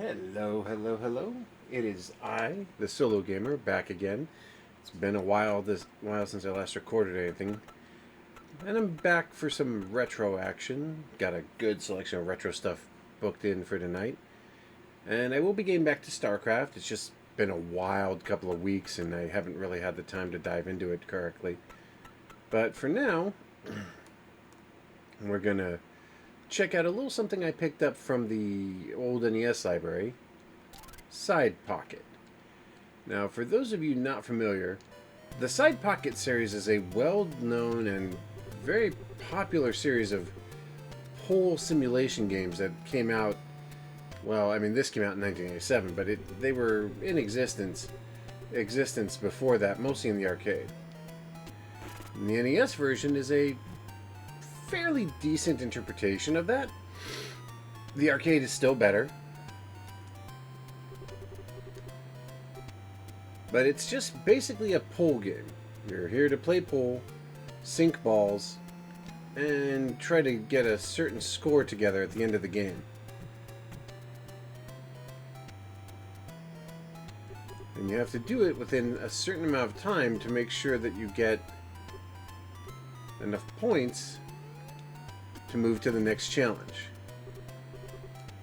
Hello, hello, hello. It is I, the solo gamer, back again. It's been a while since I last recorded anything, and I'm back for some retro action. Got a good selection of retro stuff booked in for tonight, and I will be getting back to StarCraft. It's just been a wild couple of weeks, and I haven't really had the time to dive into it correctly. But for now, we're gonna check out a little something I picked up from the old NES library. Side Pocket. Now, for those of you not familiar, the Side Pocket series is a well known and very popular series of pole simulation games that came out. Well, I mean, this came out in 1987, but they were in existence before that, mostly in the arcade. And the NES version is a fairly decent interpretation of that. The arcade is still better, but it's just basically a pool game. You're here to play pool, sink balls, and try to get a certain score together at the end of the game. And you have to do it within a certain amount of time to make sure that you get enough points to move to the next challenge.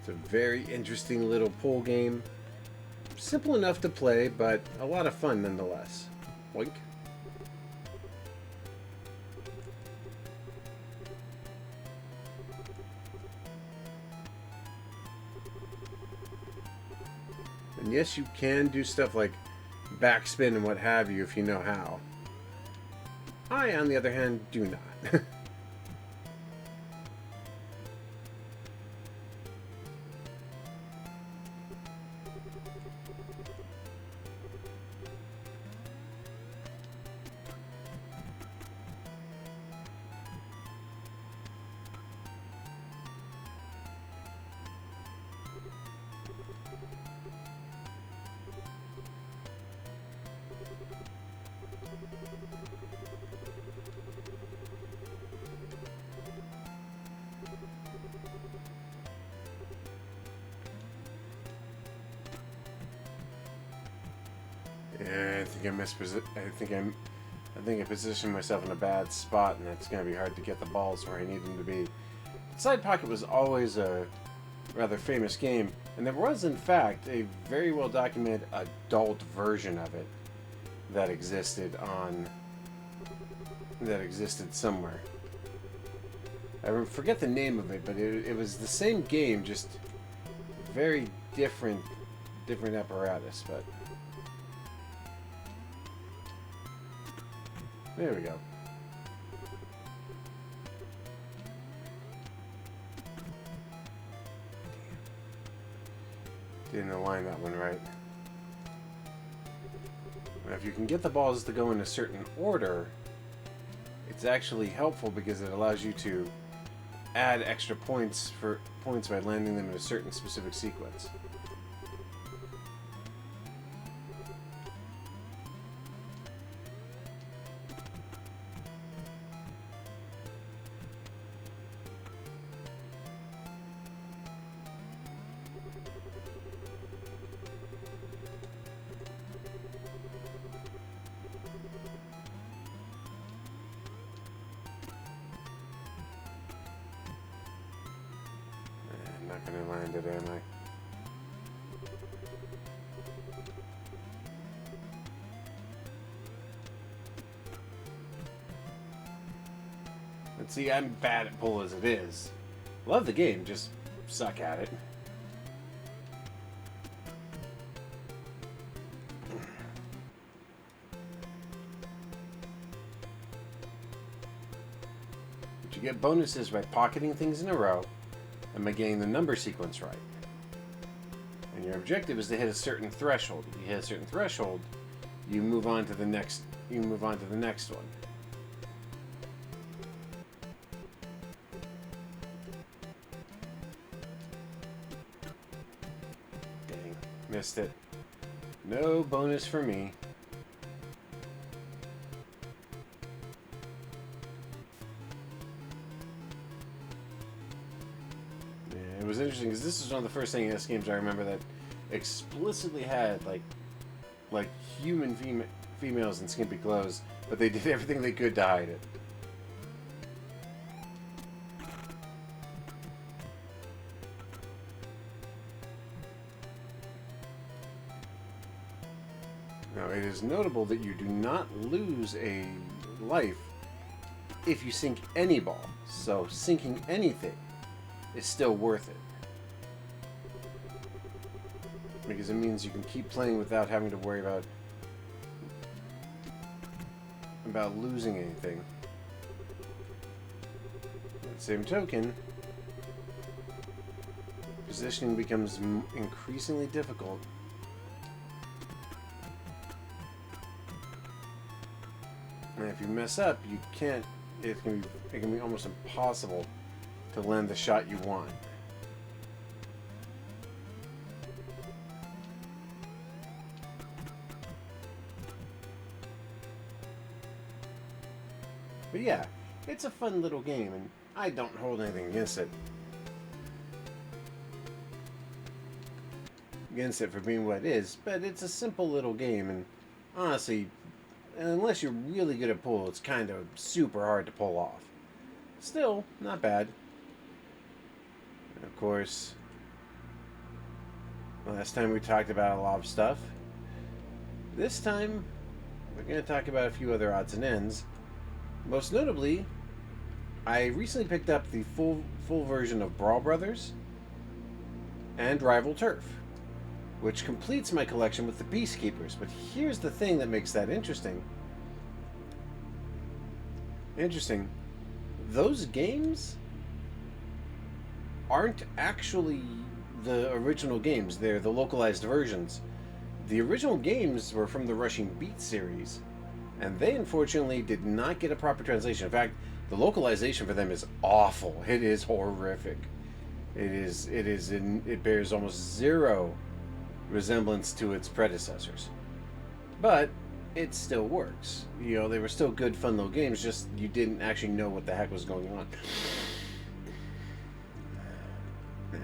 It's a very interesting little pool game. Simple enough to play, but a lot of fun nonetheless. Boink. And yes, you can do stuff like backspin and what have you if you know how. I, on the other hand, do not. Yeah, I think I positioned myself in a bad spot, and it's going to be hard to get the balls where I need them to be. Side Pocket was always a rather famous game, and there was, in fact, a very well documented adult version of it that existed somewhere. I forget the name of it, but it was the same game, just very different apparatus. But there we go. Didn't align that one right. Now, if you can get the balls to go in a certain order, it's actually helpful because it allows you to add extra points by landing them in a certain specific sequence. I'm not going to land it, am I? Let's see, I'm bad at pool as it is. Love the game, just suck at it. But you get bonuses by pocketing things in a row and by getting the number sequence right. And your objective is to hit a certain threshold. If you hit a certain threshold, you move on to the next one. Dang, missed it. No bonus for me. interesting because this is one of the first NES games I remember that explicitly had like human females in skimpy clothes, but they did everything they could to hide it. Now, it is notable that you do not lose a life if you sink any ball, so sinking anything is still worth it. Because it means you can keep playing without having to worry about losing anything. By the same token, positioning becomes increasingly difficult. And if you mess up, you can't. It can be almost impossible to land the shot you want. But yeah, it's a fun little game, and I don't hold anything against it. For being what it is, but it's a simple little game, and honestly, unless you're really good at pool, it's kind of super hard to pull off. Still, not bad. And of course, last time we talked about a lot of stuff. This time, we're going to talk about a few other odds and ends. Most notably, I recently picked up the full version of Brawl Brothers and Rival Turf, which completes my collection with the Peacekeepers. But here's the thing that makes that interesting. Those games aren't actually the original games. They're the localized versions. The original games were from the Rushing Beat series, and they unfortunately did not get a proper translation. In fact, the localization for them is awful. It is horrific. It bears almost zero resemblance to its predecessors. But it still works. You know, they were still good, fun little games, just you didn't actually know what the heck was going on. Now,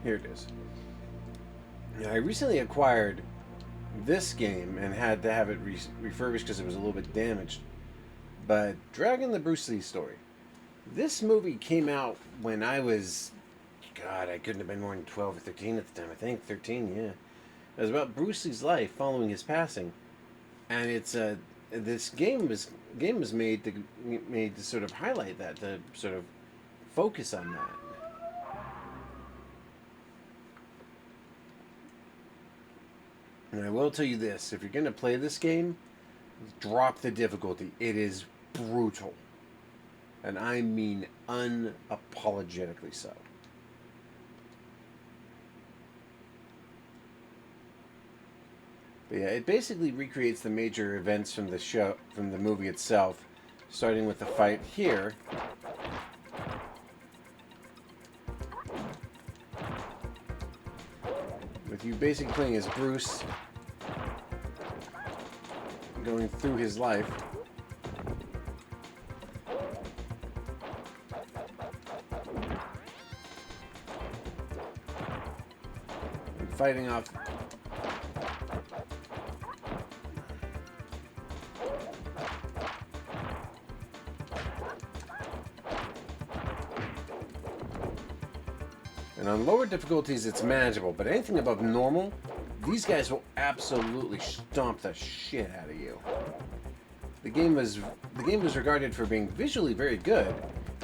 here it is. Now, I recently acquired this game and had to have it refurbished because it was a little bit damaged. But Dragon the Bruce Lee Story. This movie came out when I was... God, I couldn't have been more than 12 or 13 at the time. I think 13, yeah. It was about Bruce Lee's life following his passing, and it's this game was made to sort of highlight that, to sort of focus on that. And I will tell you this: if you're going to play this game, drop the difficulty. It is brutal, and I mean unapologetically so. But yeah, it basically recreates the major events from the movie itself, starting with the fight here. With you basically playing as Bruce, going through his life. And fighting off and on lower difficulties it's manageable, but anything above normal, these guys will absolutely stomp the shit out of you. The game was regarded for being visually very good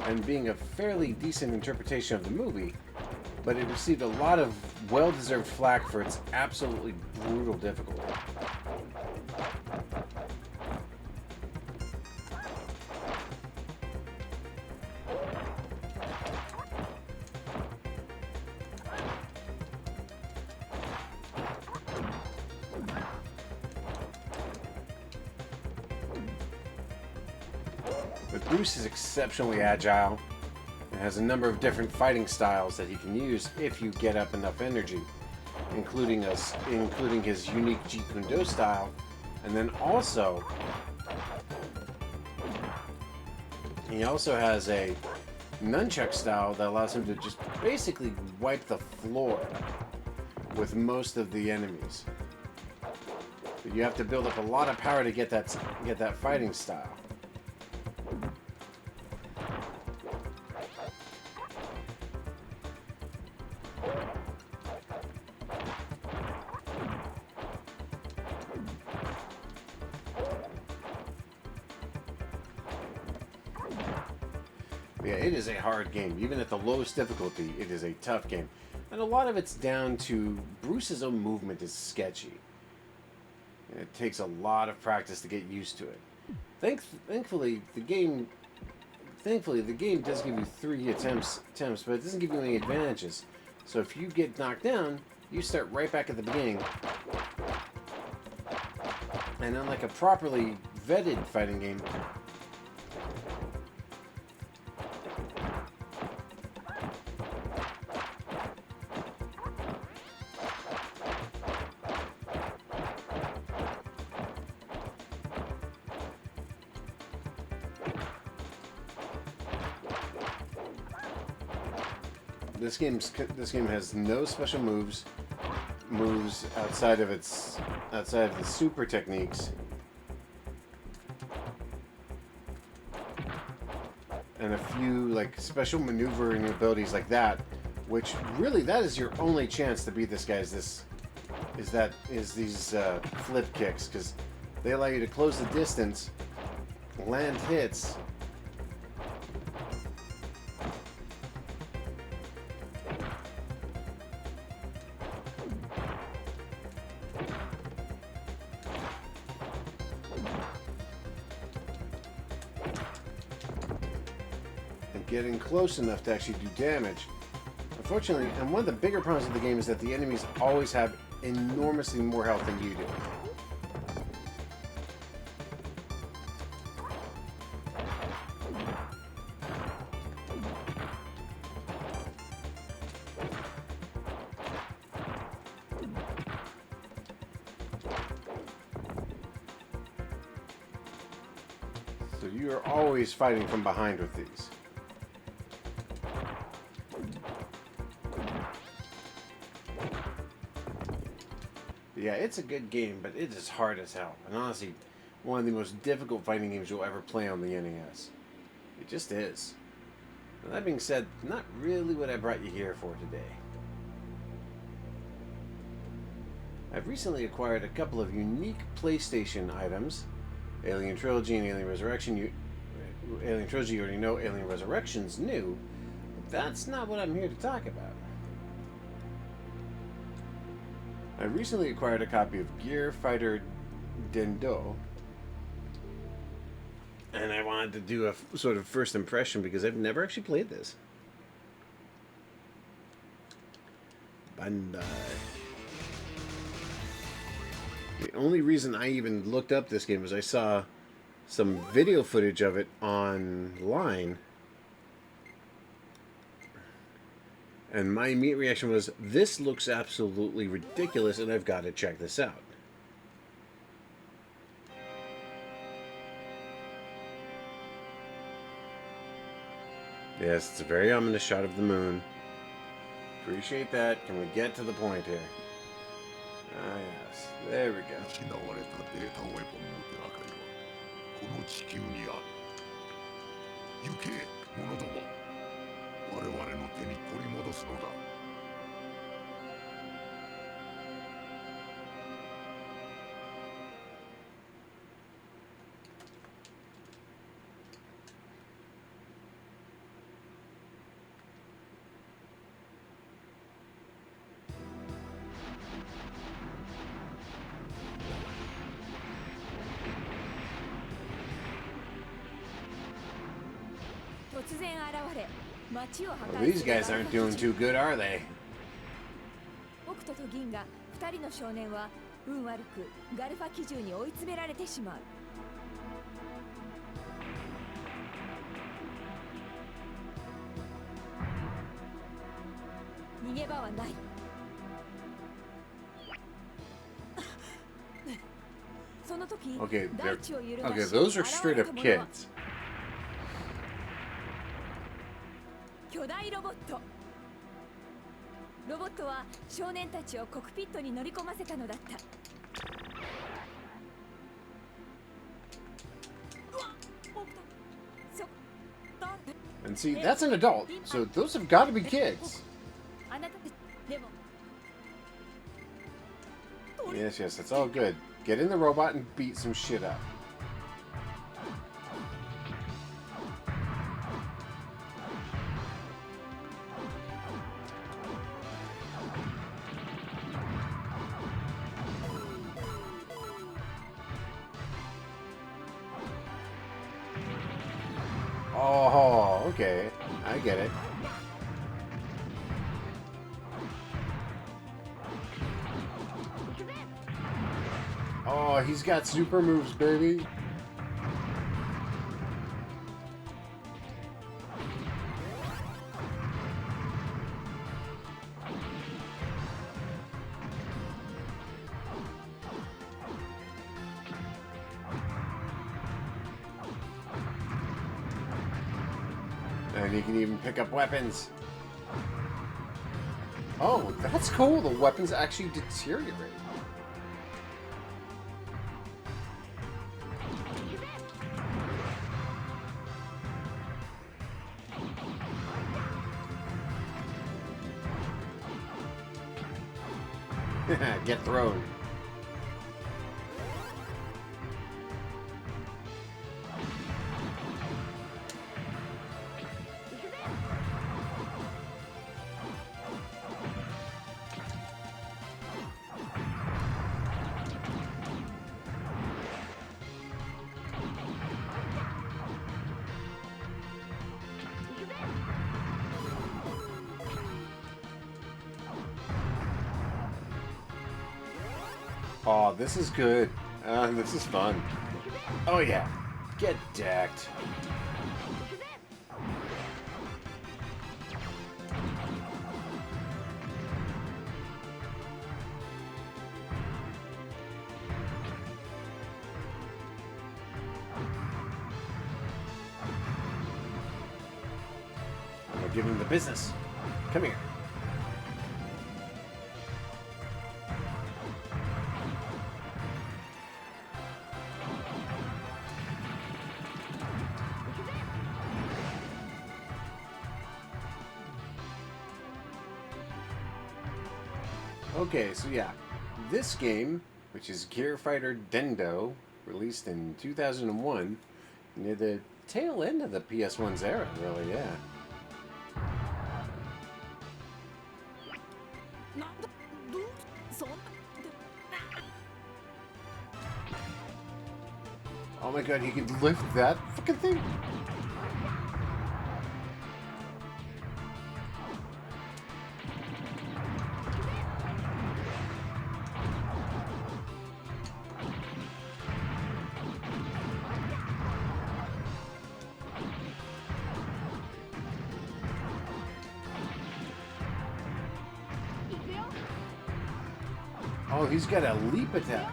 and being a fairly decent interpretation of the movie, but it received a lot of well-deserved flack for its absolutely brutal difficulty. But Bruce is exceptionally agile and has a number of different fighting styles that he can use if you get up enough energy, including his unique Jeet Kune Do style, and then also he also has a nunchuck style that allows him to just basically wipe the floor with most of the enemies. But you have to build up a lot of power to get that fighting style. Yeah, it is a hard game. Even at the lowest difficulty, it is a tough game. And a lot of it's down to Bruce's own movement is sketchy. And it takes a lot of practice to get used to it. Thankfully, the game does give you 3 attempts, but it doesn't give you any advantages. So if you get knocked down, you start right back at the beginning. And unlike a properly vetted fighting game, this game has no special moves outside of the super techniques, and a few like special maneuvering abilities like that, which really that is your only chance to beat this guy. Is these flip kicks, because they allow you to close the distance, land hits. Getting close enough to actually do damage. Unfortunately, and one of the bigger problems of the game is that the enemies always have enormously more health than you do. So you are always fighting from behind with these. Yeah, it's a good game, but it is hard as hell. And honestly, one of the most difficult fighting games you'll ever play on the NES. It just is. But that being said, not really what I brought you here for today. I've recently acquired a couple of unique PlayStation items. Alien Trilogy and Alien Resurrection. Alien Trilogy, you already know. Alien Resurrection's new. But that's not what I'm here to talk about. I recently acquired a copy of Gear Fighter Dendo, and I wanted to do a sort of first impression because I've never actually played this. Bandai. The only reason I even looked up this game was I saw some video footage of it online. And my immediate reaction was, this looks absolutely ridiculous, and I've got to check this out. Yes, it's a very ominous shot of the moon. Appreciate that. Can we get to the point here? Ah, yes. There we go. Well, these guys aren't doing too good, are they? 北斗と銀が2人の少年は運悪くガルファ機銃に追い詰められてしまう。逃げ場はない。その時、 Okay, 大地を揺るがし okay, those are straight up 現れたものは kids. 巨大ロボット。ロボットは少年たちをコクピットに乗り込ませたのだった。And see, that's an adult, so those have got to be kids. あなたたちでも Yes, yes, that's all good. Get in the robot and beat some shit up. Oh, okay. I get it. Oh, he's got super moves, baby. And he can even pick up weapons. Oh, that's cool. The weapons actually deteriorate. Get thrown. Oh, this is good. This is fun. Oh yeah. Get decked. I'm gonna give him the business. Come here. Okay, so yeah, this game, which is Gear Fighter Dendo, released in 2001, near the tail end of the PS1's era, really, yeah. Oh my god, he can lift that fucking thing? Oh, he's got a leap attack.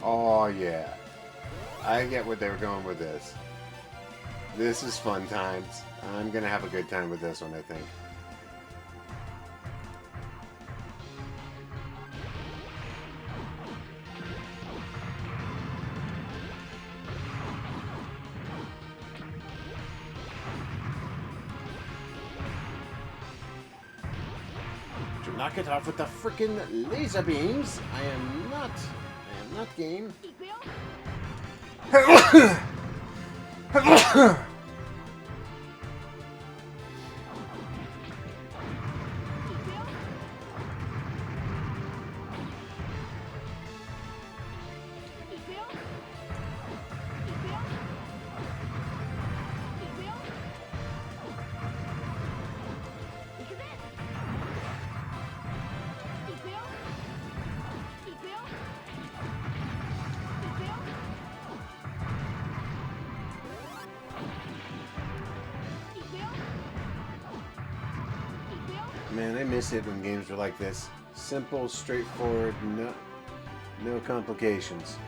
Oh yeah, I get where they were going with this. This is fun times. I'm gonna have a good time with this one, I think. To knock it off with the frickin' laser beams, I am not game. Man, I miss it when games are like this. Simple, straightforward, no complications.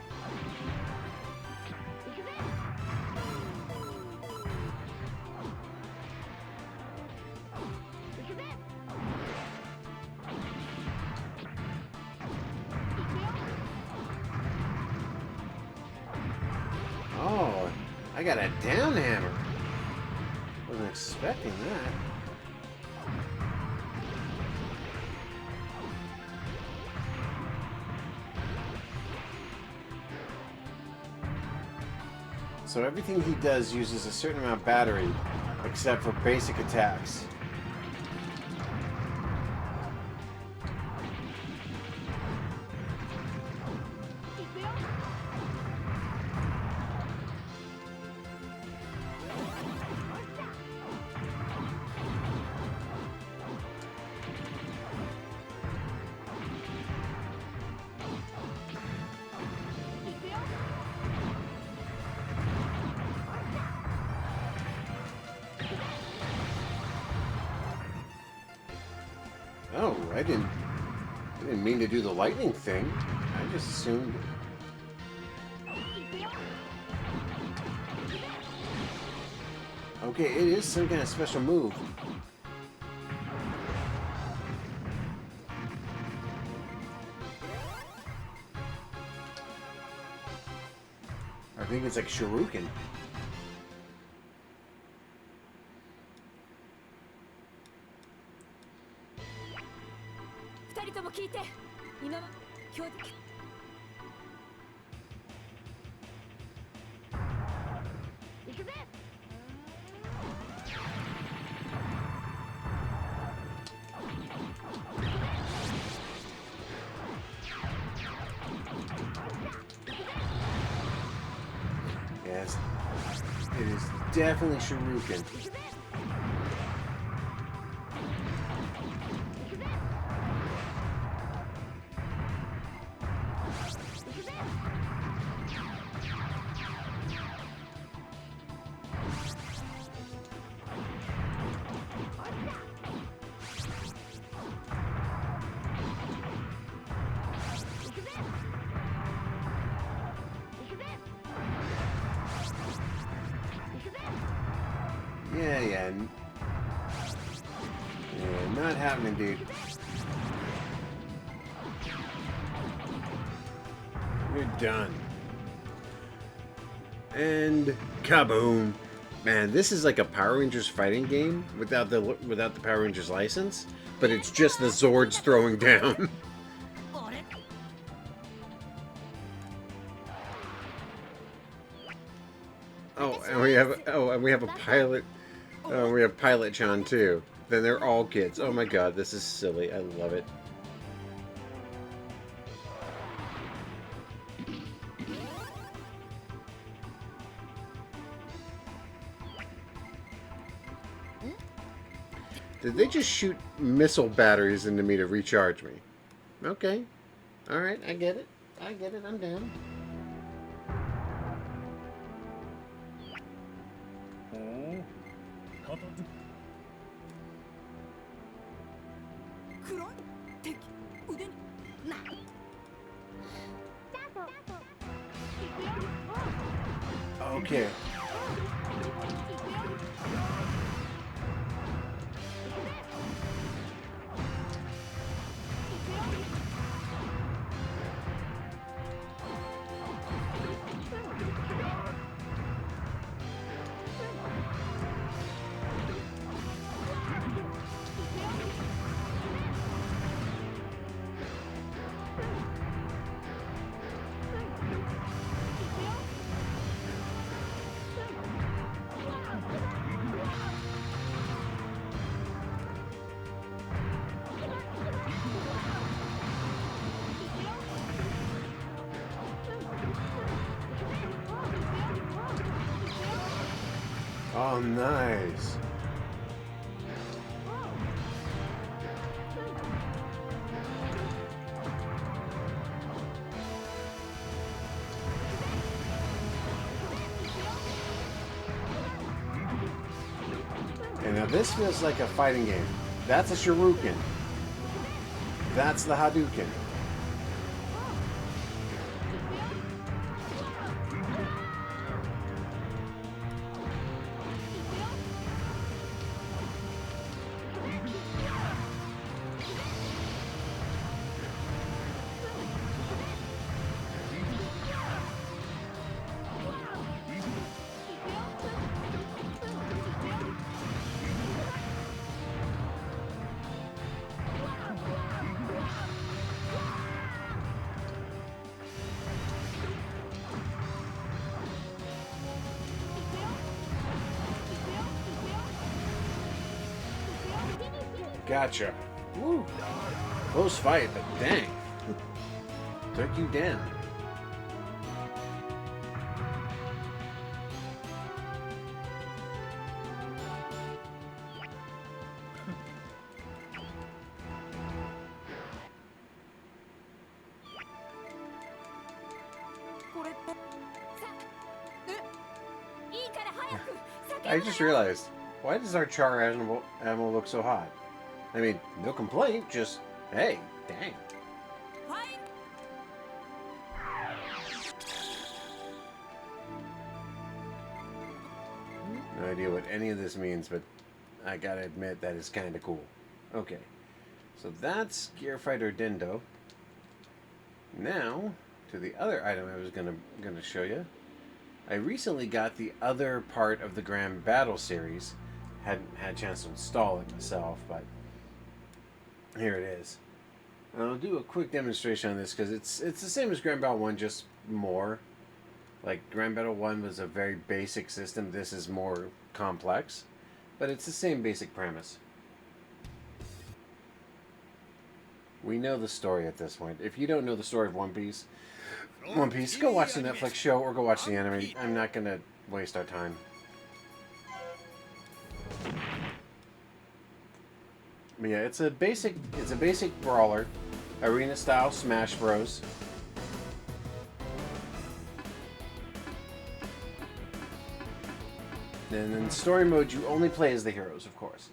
Oh, I got a down hammer. Wasn't expecting that. So everything he does uses a certain amount of battery, except for basic attacks. Oh, I didn't mean to do the lightning thing. I just assumed. Okay, it is some kind of special move. I think it's like Shuriken. 二人とも聞いて。今の今日。行くぜ。Yes, it is definitely Shuriken. Yeah, not happening, dude. You're done. And kaboom! Man, this is like a Power Rangers fighting game without the Power Rangers license, but it's just the Zords throwing down. And we have a pilot. We have Pilot Chan too. Then they're all kids. Oh my god, this is silly. I love it. Did they just shoot missile batteries into me to recharge me? Okay. Alright, I get it. I'm down. Okay. Oh, nice. Okay, now this feels like a fighting game. That's a Shuriken. That's the Hadouken. Gotcha. Woo. Close fight, but dang. Took you down. I just realized, why does our char animal look so hot? I mean, no complaint, just, hey, dang. No idea what any of this means, but I gotta admit that is kind of cool. Okay, so that's Gear Fighter Dendo. Now, to the other item I was gonna show you. I recently got the other part of the Grand Battle series. Hadn't had a chance to install it myself, but here it is. And I'll do a quick demonstration on this because it's the same as Grand Battle 1, just more. Like Grand Battle 1 was a very basic system. This is more complex, but it's the same basic premise. We know the story at this point. If you don't know the story of One Piece, go watch the Netflix show or go watch the anime. I'm not gonna waste our time. But yeah, it's a basic brawler, arena style Smash Bros. And in story mode, you only play as the heroes, of course.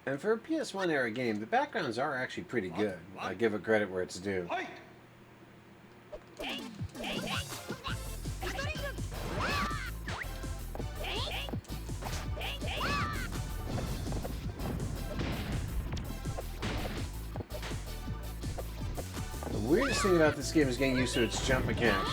And for a PS1 era game, the backgrounds are actually pretty good. I give it credit where it's due. The weirdest thing about this game is getting used to its jump mechanics.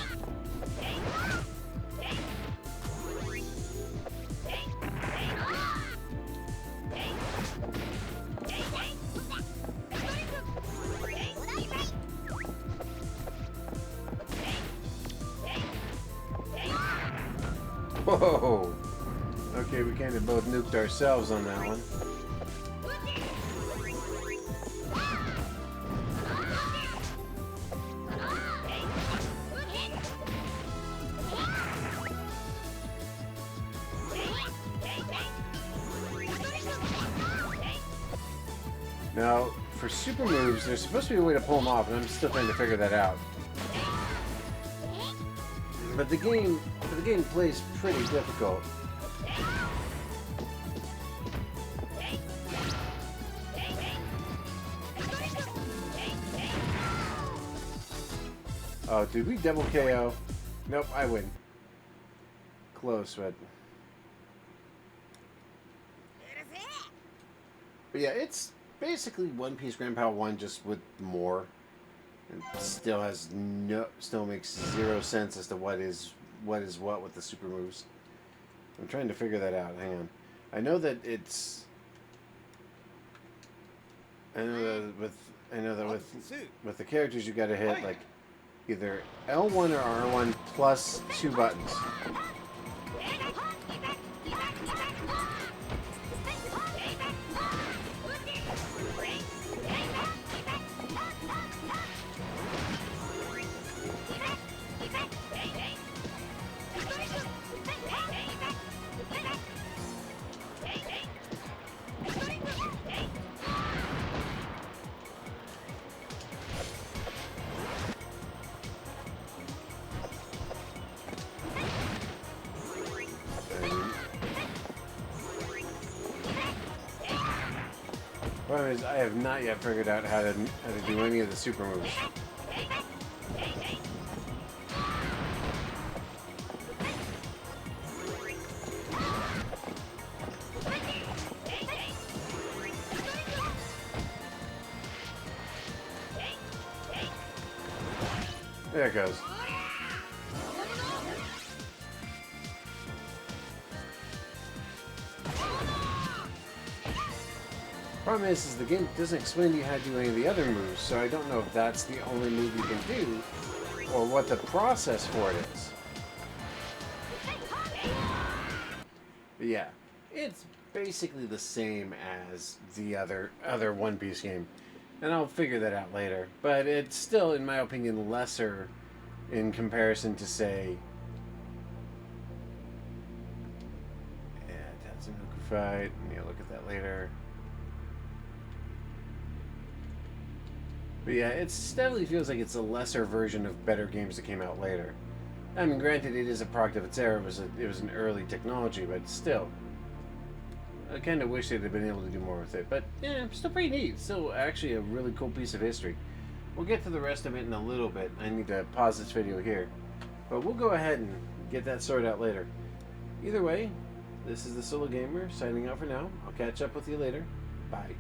Whoa! Okay, we kind of both nuked ourselves on that one. Now, for super moves, there's supposed to be a way to pull them off, and I'm still trying to figure that out. But the game plays pretty difficult. Oh, did we double KO? Nope, I win. Close, but yeah, it's basically One Piece Grand Battle 1 just with more. It still makes zero sense as to what is what with the super moves. I'm trying to figure that out. Hang on. I know that with the characters you got to hit like either L1 or R1 plus 2 buttons. Problem is, I have not yet figured out how to do any of the super moves. There it goes. Problem is the game doesn't explain to you how to do any of the other moves, so I don't know if that's the only move you can do, or what the process for it is. But yeah, it's basically the same as the other One Piece game, and I'll figure that out later. But it's still, in my opinion, lesser in comparison to, say, Tatsunoko fight. Yeah, look at that later. But yeah, it definitely feels like it's a lesser version of better games that came out later. I mean, granted, it is a product of its era. It was an early technology, but still, I kind of wish they'd have been able to do more with it. But yeah, still pretty neat. Still, actually, a really cool piece of history. We'll get to the rest of it in a little bit. I need to pause this video here, but we'll go ahead and get that sorted out later. Either way, this is the Solo Gamer signing out for now. I'll catch up with you later. Bye.